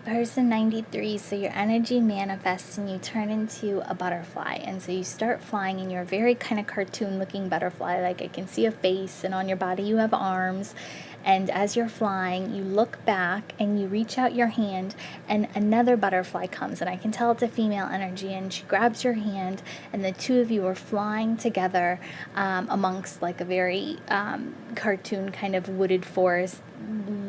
Person 93, so your energy manifests and you turn into a butterfly. And so you start flying and you're a very kind of cartoon looking butterfly. Like I can see a face, and on your body you have arms. And as you're flying, you look back and you reach out your hand, and another butterfly comes. And I can tell it's a female energy. And she grabs your hand, and the two of you are flying together amongst like a very cartoon kind of wooded forest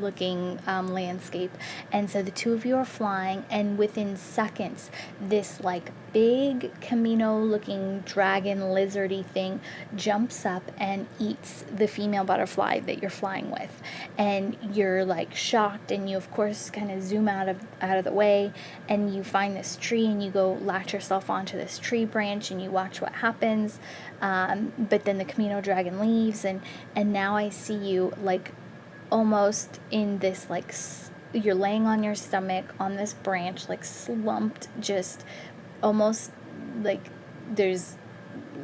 looking landscape. And so the two of you are flying, and within seconds this like big Camino looking dragon lizardy thing jumps up and eats the female butterfly that you're flying with. And you're like shocked, and you of course kind of zoom out of the way, and you find this tree and you go latch yourself onto this tree branch and you watch what happens. But then the Camino dragon leaves, and now I see you like almost in this like you're laying on your stomach on this branch, like slumped, just almost like there's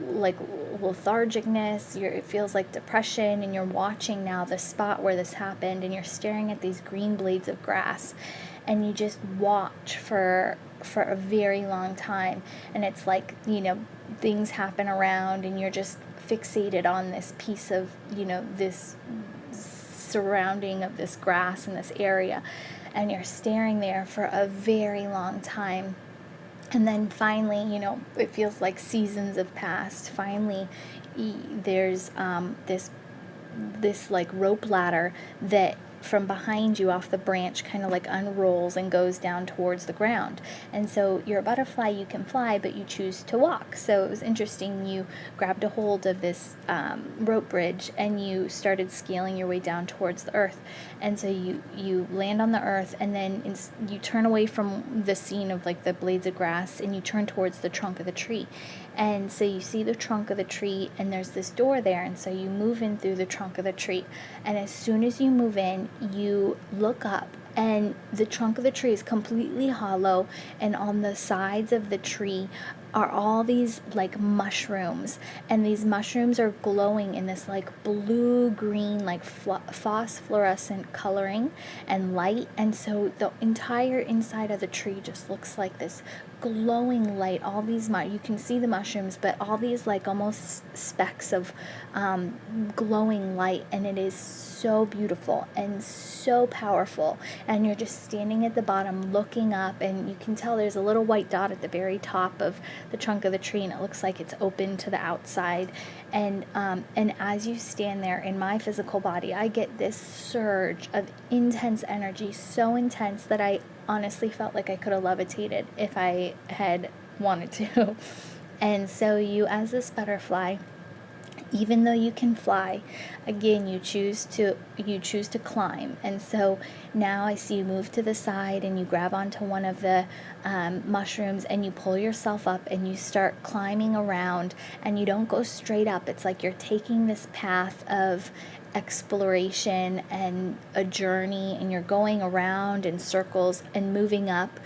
like lethargicness. It feels like depression, and you're watching now the spot where this happened, and you're staring at these green blades of grass, and you just watch for a very long time. And it's like, things happen around, and you're just fixated on this piece of, this surrounding of this grass in this area, and you're staring there for a very long time. And then finally, it feels like seasons have passed. Finally, there's this like rope ladder that from behind you off the branch kind of like unrolls and goes down towards the ground. And so you're a butterfly, you can fly, but you choose to walk. So it was interesting. You grabbed a hold of this rope bridge and you started scaling your way down towards the earth. And so you land on the earth, and then you turn away from the scene of like the blades of grass, and you turn towards the trunk of the tree. And so you see the trunk of the tree, and there's this door there, and so you move in through the trunk of the tree. And as soon as you move in, you look up, and the trunk of the tree is completely hollow, and on the sides of the tree are all these like mushrooms, and these mushrooms are glowing in this like blue green like phosphorescent coloring and light. And so the entire inside of the tree just looks like this glowing light. All these you can see the mushrooms, but all these like almost specks of glowing light, and it is so beautiful and so powerful. And you're just standing at the bottom looking up, and you can tell there's a little white dot at the very top of the trunk of the tree, and it looks like it's open to the outside. And as you stand there, in my physical body, I get this surge of intense energy, so intense that I honestly felt like I could have levitated if I had wanted to. And so you, as this butterfly, even though you can fly, again, you choose to climb. And so now I see you move to the side, and you grab onto one of the mushrooms, and you pull yourself up, and you start climbing around, and you don't go straight up. It's like you're taking this path of exploration and a journey, and you're going around in circles and moving up,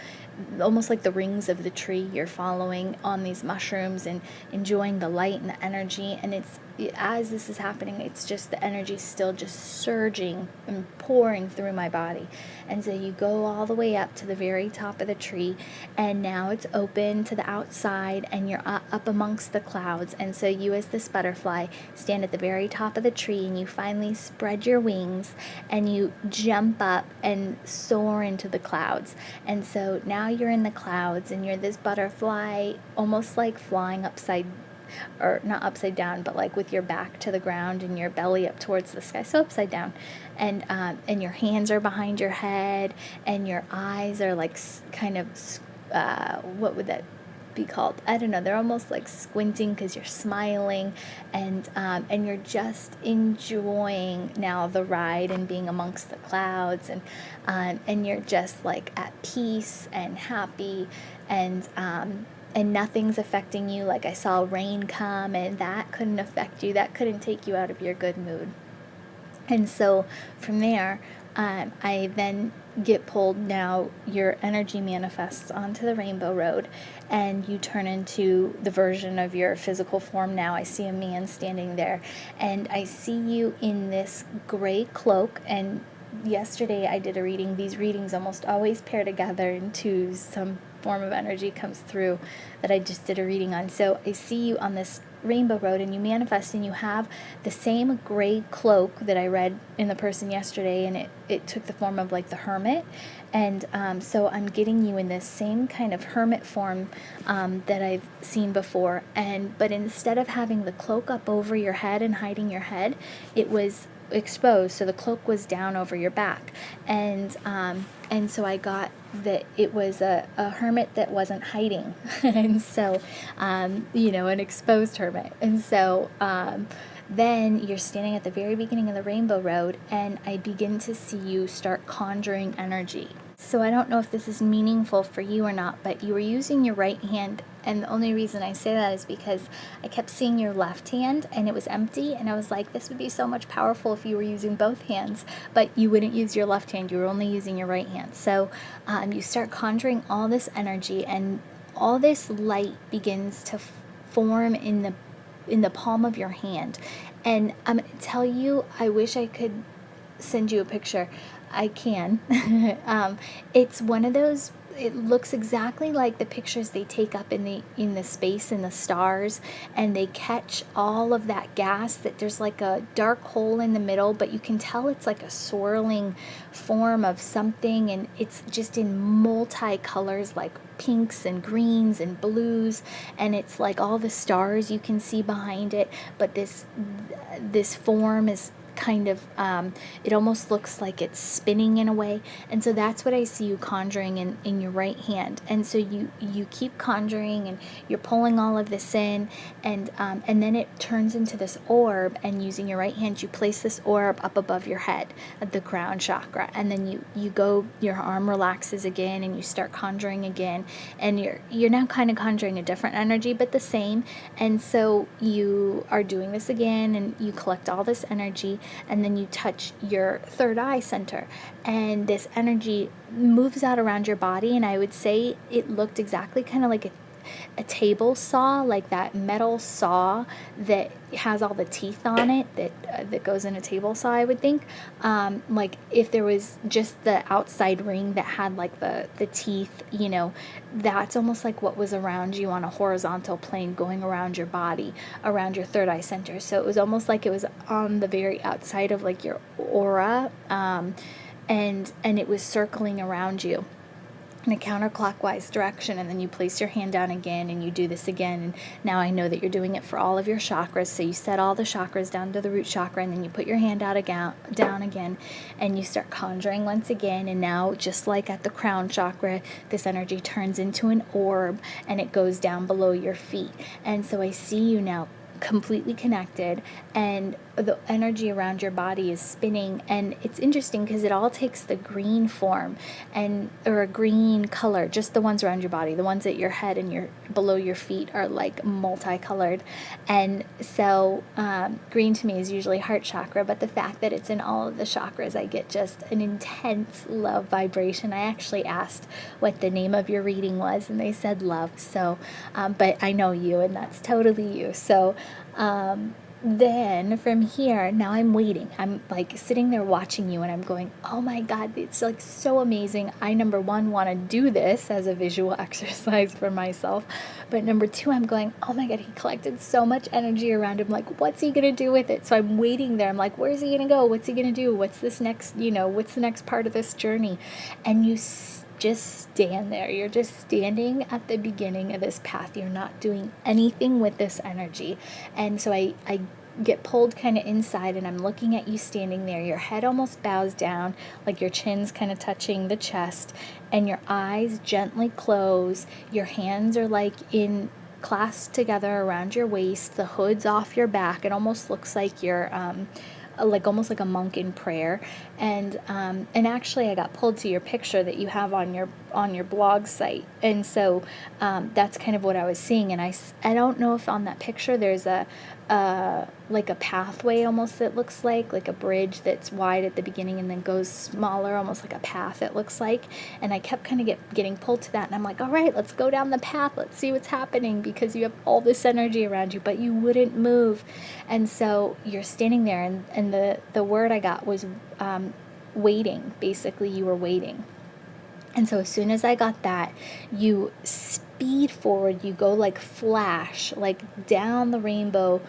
almost like the rings of the tree. You're following on these mushrooms and enjoying the light and the energy. And it's, as this is happening, it's just the energy still just surging and pouring through my body. And so you go all the way up to the very top of the tree, and now it's open to the outside, and you're up amongst the clouds. And so you, as this butterfly, stand at the very top of the tree, and you finally spread your wings, and you jump up and soar into the clouds. And so now you're in the clouds, and you're this butterfly, almost like flying or not upside down, but like with your back to the ground and your belly up towards the sky, so upside down. And your hands are behind your head, and your eyes are like kind of what would that be called? I don't know. They're almost like squinting because you're smiling, and you're just enjoying now the ride and being amongst the clouds, and you're just like at peace and happy, and nothing's affecting you. Like I saw rain come, and that couldn't affect you. That couldn't take you out of your good mood. And so from there, I then get pulled. Now your energy manifests onto the rainbow road, and you turn into the version of your physical form. Now I see a man standing there, and I see you in this gray cloak, and yesterday I did a reading. These readings almost always pair together into some form of energy comes through that I just did a reading on. So I see you on this rainbow road and you manifest and you have the same gray cloak that I read in the person yesterday, and it took the form of like the hermit. And so I'm getting you in this same kind of hermit form that I've seen before. But instead of having the cloak up over your head and hiding your head, it was exposed, so the cloak was down over your back. And so I got that it was a hermit that wasn't hiding. And so an exposed hermit. And so then you're standing at the very beginning of the rainbow road, and I begin to see you start conjuring energy. So I don't know if this is meaningful for you or not, but you were using your right hand, and the only reason I say that is because I kept seeing your left hand and it was empty, and I was like, this would be so much powerful if you were using both hands, but you wouldn't use your left hand, you were only using your right hand. So you start conjuring all this energy, and all this light begins to form in the palm of your hand. And I'm going to tell you, I wish I could send you a picture. I can. It's one of those, it looks exactly like the pictures they take up in the space in the stars, and they catch all of that gas, that there's like a dark hole in the middle, but you can tell it's like a swirling form of something, and it's just in multi-colors, like pinks and greens and blues, and it's like all the stars you can see behind it, but this form is kind of it almost looks like it's spinning in a way. And so that's what I see you conjuring in your right hand. And so you keep conjuring, and you're pulling all of this in, and then it turns into this orb, and using your right hand you place this orb up above your head at the crown chakra, and then you go, your arm relaxes again, and you start conjuring again, and you're now kind of conjuring a different energy but the same. And so you are doing this again, and you collect all this energy, and then you touch your third eye center, and this energy moves out around your body. And I would say it looked exactly kind of like a table saw, like that metal saw that has all the teeth on it that goes in a table saw, I would think. Like if there was just the outside ring that had like the teeth, that's almost like what was around you on a horizontal plane, going around your body, around your third eye center. So it was almost like it was on the very outside of like your aura, and it was circling around you in a counterclockwise direction. And then you place your hand down again, and you do this again. And now I know that you're doing it for all of your chakras. So you set all the chakras down to the root chakra, and then you put your hand out down again, and you start conjuring once again. And now, just like at the crown chakra, this energy turns into an orb, and it goes down below your feet. And so I see you now completely connected, and the energy around your body is spinning. And it's interesting because it all takes the green form, or a green color. Just the ones around your body, the ones at your head and your below your feet, are like multicolored. And so green to me is usually heart chakra, but the fact that it's in all of the chakras, I get just an intense love vibration. I actually asked what the name of your reading was, and they said love. So but I know you, and that's totally you. So then from here, now I'm waiting. I'm like sitting there watching you, and I'm going, oh my God, it's like so amazing. I, number one, want to do this as a visual exercise for myself. But number two, I'm going, oh my God, he collected so much energy around him. Like, what's he going to do with it? So I'm waiting there. I'm like, where's he going to go? What's he going to do? What's this next, what's the next part of this journey? And you just stand there. You're just standing at the beginning of this path. You're not doing anything with this energy. And so I get pulled kind of inside, and I'm looking at you standing there. Your head almost bows down, like your chin's kind of touching the chest, and your eyes gently close. Your hands are like in clasped together around your waist. The hood's off your back. It almost looks like you're almost like a monk in prayer. And actually I got pulled to your picture that you have on your blog site, and so that's kind of what I was seeing. And I don't know if on that picture there's like a pathway, almost, that looks like a bridge that's wide at the beginning and then goes smaller, almost like a path, it looks like. And I kept kind of getting pulled to that, and I'm like, all right, let's go down the path, let's see what's happening, because you have all this energy around you, but you wouldn't move. And so you're standing there, and the word I got was waiting. Basically, you were waiting. And so as soon as I got that, you speed forward, you go like flash, like down the rainbow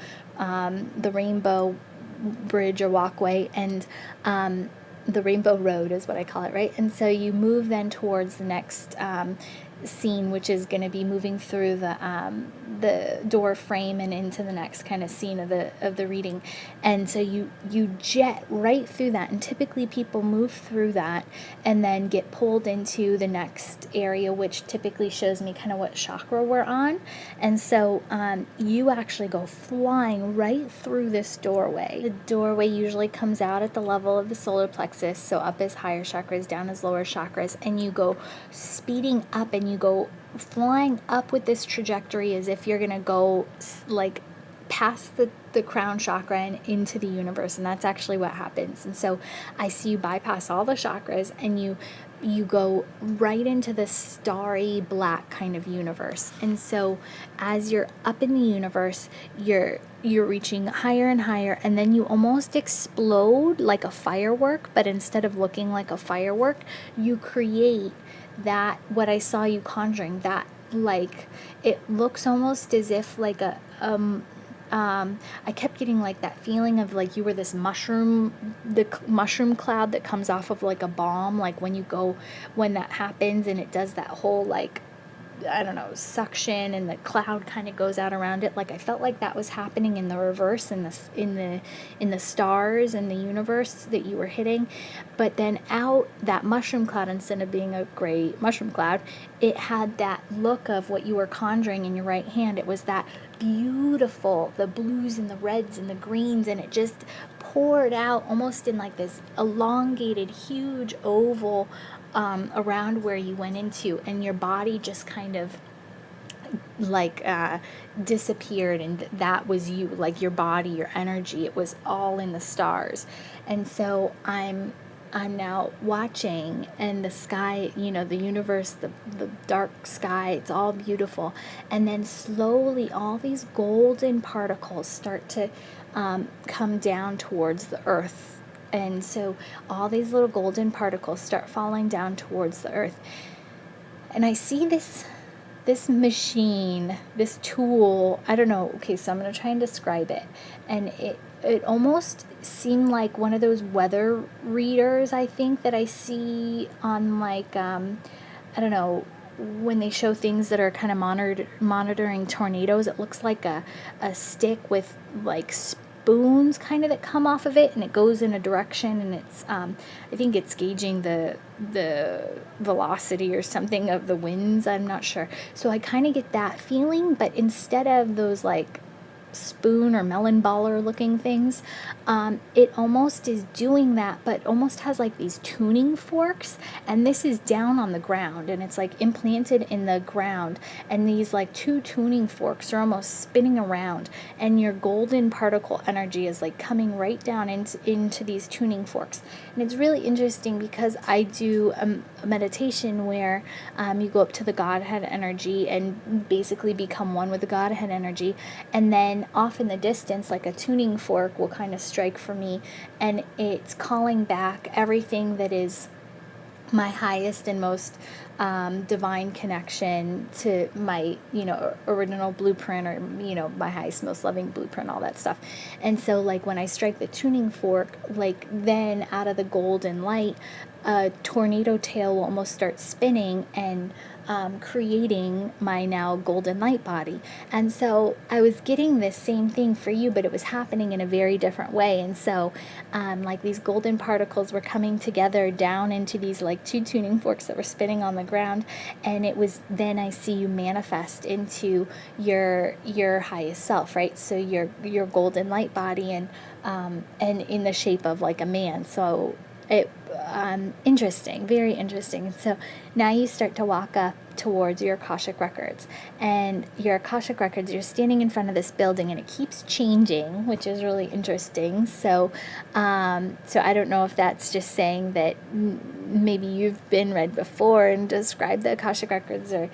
bridge or walkway, and the rainbow road is what I call it, right? And so you move then towards the next scene, which is going to be moving through the door frame and into the next kind of scene of the reading. And so you jet right through that, and typically people move through that and then get pulled into the next area, which typically shows me kind of what chakra we're on. And so you actually go flying right through this doorway. The doorway usually comes out at the level of the solar plexus, so up is higher chakras, down is lower chakras, and you go speeding up, and you go flying up with this trajectory as if you're going to go like past the crown chakra and into the universe. And that's actually what happens. And so I see you bypass all the chakras, and you go right into the starry black kind of universe. And so as you're up in the universe, you're reaching higher and higher, and then you almost explode like a firework, but instead of looking like a firework, you create that, what I saw you conjuring, that like, it looks almost as if like a I kept getting like that feeling of like you were this mushroom cloud that comes off of like a bomb, like when that happens and it does that whole like, I don't know, suction, and the cloud kind of goes out around it. Like I felt like that was happening in the reverse in the stars and the universe that you were hitting. But then out that mushroom cloud, instead of being a gray mushroom cloud, it had that look of what you were conjuring in your right hand. It was that beautiful, the blues and the reds and the greens, and it just poured out almost in like this elongated, huge oval around where you went into, and your body just kind of like disappeared, and that was you, like your body, your energy, it was all in the stars. And so I'm now watching, and the sky, the universe, the dark sky, it's all beautiful. And then slowly all these golden particles start to come down towards the earth. And so all these little golden particles start falling down towards the earth. And I see this machine, this tool, I don't know. Okay, so I'm going to try and describe it. And it almost seemed like one of those weather readers, I think, that I see on like, I don't know, when they show things that are kind of monitoring tornadoes. It looks like a stick with like spoons kind of that come off of it, and it goes in a direction, and it's I think it's gauging the velocity or something of the winds, I'm not sure. So I kind of get that feeling, but instead of those like spoon or melon baller looking things, it almost is doing that, but almost has like these tuning forks, and this is down on the ground, and it's like implanted in the ground, and these like two tuning forks are almost spinning around, and your golden particle energy is like coming right down into these tuning forks. And it's really interesting because I do a meditation where you go up to the Godhead energy and basically become one with the Godhead energy, and then off in the distance, like a tuning fork will kind of strike for me, and it's calling back everything that is my highest and most divine connection to my, original blueprint, or, my highest, most loving blueprint, all that stuff. And so like when I strike the tuning fork, like then out of the golden light, a tornado tail will almost start spinning and creating my now golden light body. And so I was getting this same thing for you, but it was happening in a very different way. And so like these golden particles were coming together down into these like two tuning forks that were spinning on the ground. And it was then I see you manifest into your highest self, right? So your golden light body, and in the shape of like a man. So it interesting, very interesting. So now you start to walk up towards your Akashic records, and your Akashic records, you're standing in front of this building, and it keeps changing, which is really interesting. So I don't know if that's just saying that maybe you've been read before and described the Akashic records, or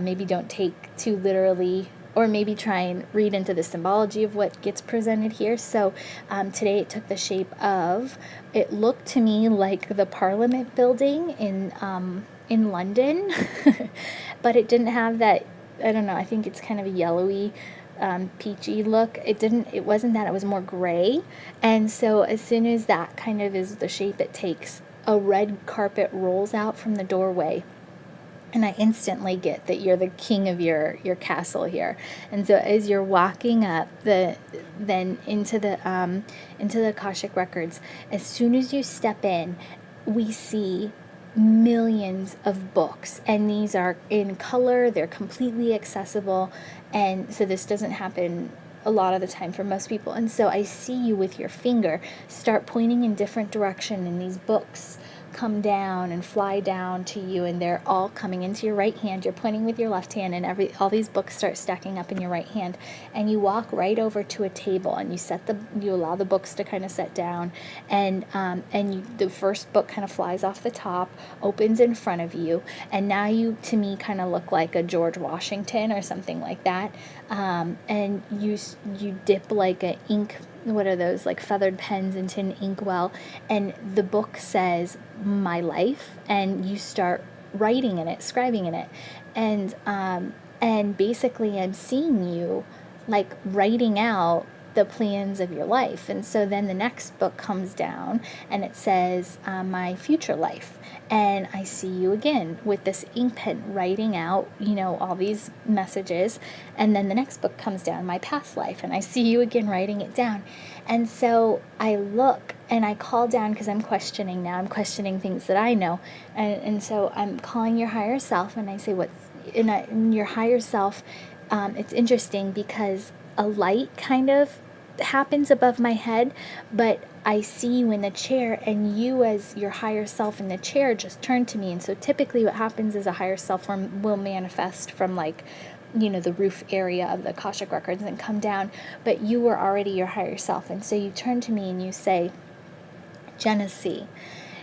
maybe don't take too literally or maybe try and read into the symbology of what gets presented here. So today it took the shape of, it looked to me like the Parliament building in London, but it didn't have that, I don't know, I think it's kind of a yellowy, peachy look. It wasn't that, it was more gray. And so as soon as that kind of is the shape it takes, a red carpet rolls out from the doorway. And I instantly get that you're the king of your castle here. And so as you're walking up then into the Akashic records, as soon as you step in, we see millions of books, and these are in color, they're completely accessible, and so this doesn't happen a lot of the time for most people. And so I see you with your finger start pointing in different direction, and these books come down and fly down to you, and they're all coming into your right hand. You're pointing with your left hand, and all these books start stacking up in your right hand, and you walk right over to a table, and you allow the books to kind of set down, and the first book kind of flies off the top, opens in front of you, and now you, to me, kind of look like a George Washington or something like that, and you dip like a ink, what are those, like feathered pens into an inkwell, and the book says my life, and you start writing in it, scribing in it, and basically I'm seeing you like writing out the plans of your life. And so then the next book comes down and it says my future life, and I see you again with this ink pen writing out, all these messages. And then the next book comes down, my past life, and I see you again writing it down. And so I look and I call down, because I'm questioning now. I'm questioning things that I know. And so I'm calling your higher self, and I say, what's in your higher self? It's interesting because a light kind of happens above my head, but I see you in the chair, and you as your higher self in the chair just turn to me. And so typically what happens is a higher self form will manifest from the roof area of the Akashic records and come down, but you were already your higher self. And so you turn to me and you say, Genesee,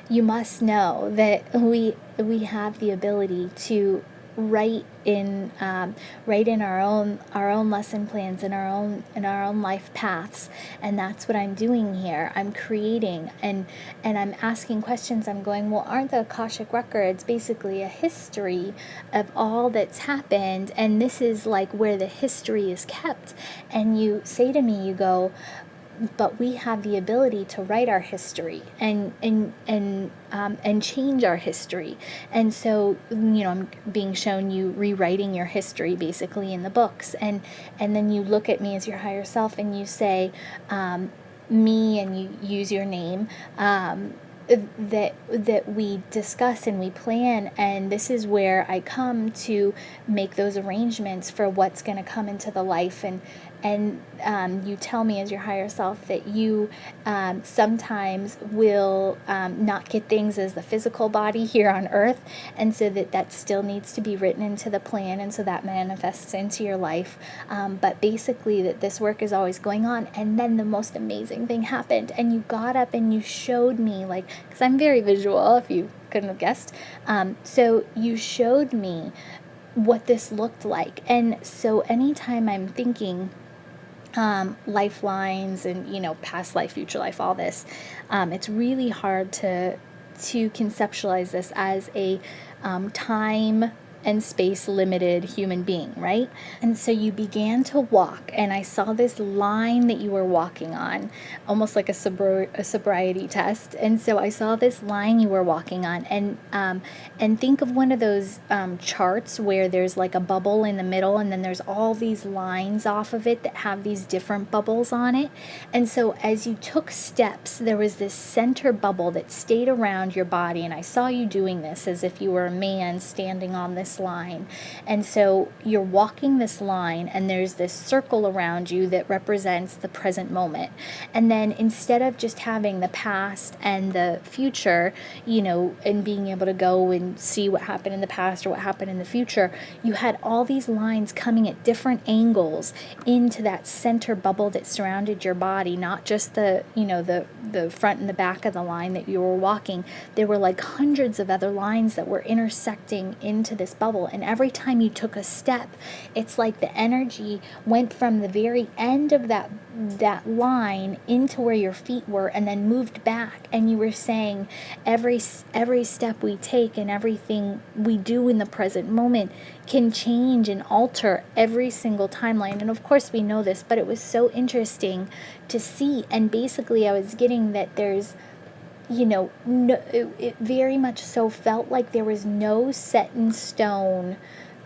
you must know that we have the ability to write in our own lesson plans and our own life paths, and that's what I'm doing here. I'm creating and I'm asking questions. I'm going, well, aren't the Akashic records basically a history of all that's happened, and this is like where the history is kept? And you say to me, you go, but we have the ability to write our history and change our history. And so, I'm being shown you rewriting your history basically in the books. And then you look at me as your higher self and you say, me, and you use your name, that we discuss and we plan, and this is where I come to make those arrangements for what's going to come into the life. And you tell me as your higher self that you sometimes will not get things as the physical body here on earth, and so that still needs to be written into the plan, and so that manifests into your life. But basically that this work is always going on. And then the most amazing thing happened, and you got up and you showed me, because I'm very visual, if you couldn't have guessed. So you showed me what this looked like. And so anytime I'm thinking lifelines and past life, future life, all this, it's really hard to conceptualize this as a time and space limited human being, right? And so you began to walk, and I saw this line that you were walking on, almost like a sobriety test. And so I saw this line you were walking on, and think of one of those charts where there's like a bubble in the middle, and then there's all these lines off of it that have these different bubbles on it. And so as you took steps, there was this center bubble that stayed around your body, and I saw you doing this as if you were a man standing on this line. And so you're walking this line, and there's this circle around you that represents the present moment. And then instead of just having the past and the future, and being able to go and see what happened in the past or what happened in the future, you had all these lines coming at different angles into that center bubble that surrounded your body, not just the front and the back of the line that you were walking. There were like hundreds of other lines that were intersecting into this bubble. And every time you took a step, it's like the energy went from the very end of that line into where your feet were and then moved back. And you were saying every step we take and everything we do in the present moment can change and alter every single timeline. And of course we know this, but it was so interesting to see. And basically I was getting that there's, no, it very much so felt like there was no set in stone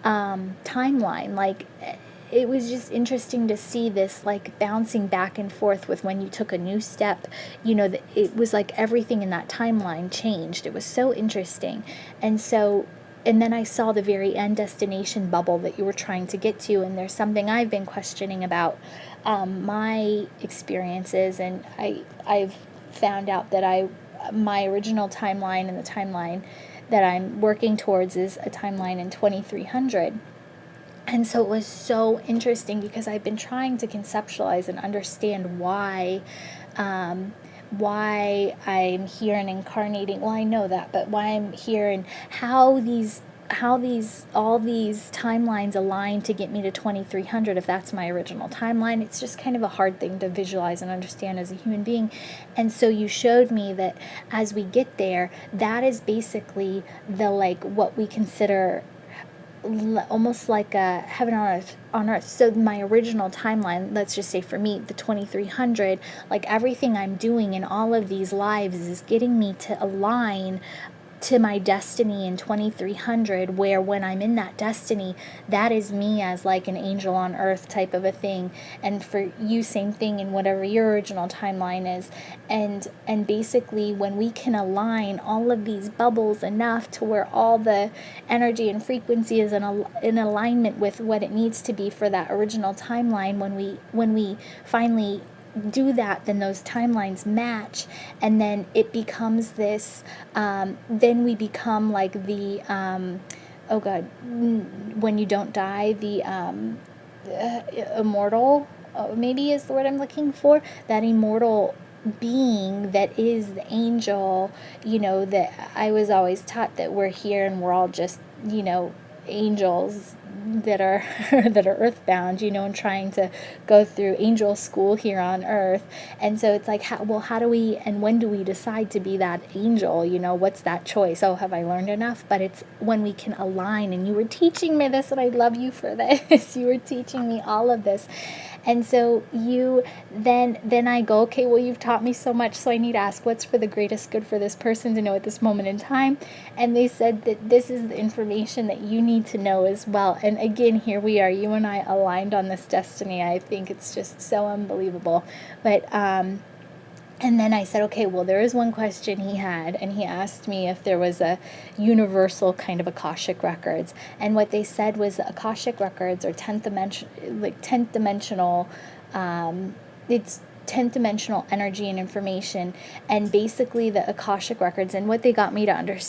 timeline. Like, it was just interesting to see this like bouncing back and forth with when you took a new step, it was like everything in that timeline changed. It was so interesting. And then I saw the very end destination bubble that you were trying to get to, and there's something I've been questioning about my experiences, and I've found out that my original timeline and the timeline that I'm working towards is a timeline in 2300. And so it was so interesting because I've been trying to conceptualize and understand why I'm here and incarnating. Well, I know that, but why I'm here and how all these timelines align to get me to 2300 if that's my original timeline. It's just kind of a hard thing to visualize and understand as a human being. And so you showed me that as we get there, that is basically the like what we consider almost like a heaven on earth. So my original timeline, let's just say for me, the 2300, like everything I'm doing in all of these lives is getting me to align to my destiny in 2300, where when I'm in that destiny, that is me as like an angel on earth type of a thing. And for you, same thing in whatever your original timeline is. And basically when we can align all of these bubbles enough to where all the energy and frequency is in alignment with what it needs to be for that original timeline, when we finally do that, then those timelines match, and then it becomes this then we become like the oh god, when you don't die, the immortal, maybe is the word I'm looking for, that immortal being that is the angel. That I was always taught that we're here and we're all just angels that are that are earthbound, and trying to go through angel school here on earth. And so it's like, how do we and when do we decide to be that angel? What's that choice? Oh, have I learned enough? But it's when we can align. And you were teaching me this, and I love you for this. You were teaching me all of this. And so then I go, okay, well, you've taught me so much, so I need to ask, what's for the greatest good for this person to know at this moment in time? And they said that this is the information that you need to know as well. And again, here we are, you and I aligned on this destiny. I think it's just so unbelievable. But and then I said, okay, well, there is one question he had, and he asked me if there was a universal kind of Akashic records. And what they said was the Akashic records are 10th dimensional, it's 10th dimensional energy and information. And basically the Akashic records, and what they got me to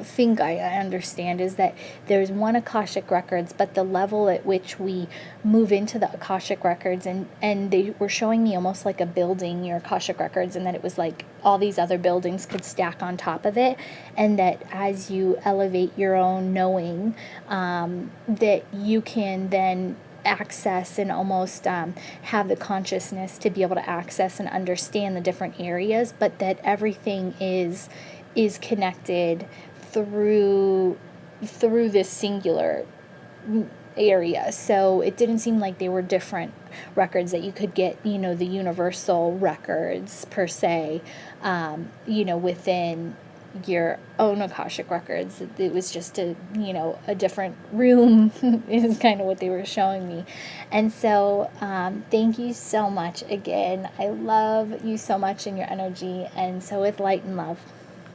think I understand, is that there's one Akashic records, but the level at which we move into the Akashic records, and they were showing me almost like a building, your Akashic records, and that it was like all these other buildings could stack on top of it, and that as you elevate your own knowing, that you can then access and almost have the consciousness to be able to access and understand the different areas, but that everything is connected through this singular area. So it didn't seem like they were different records that you could get, the universal records per se, within your own Akashic records. It was just a different room is kind of what they were showing me. And so thank you so much again. I love you so much and your energy. And so with light and love.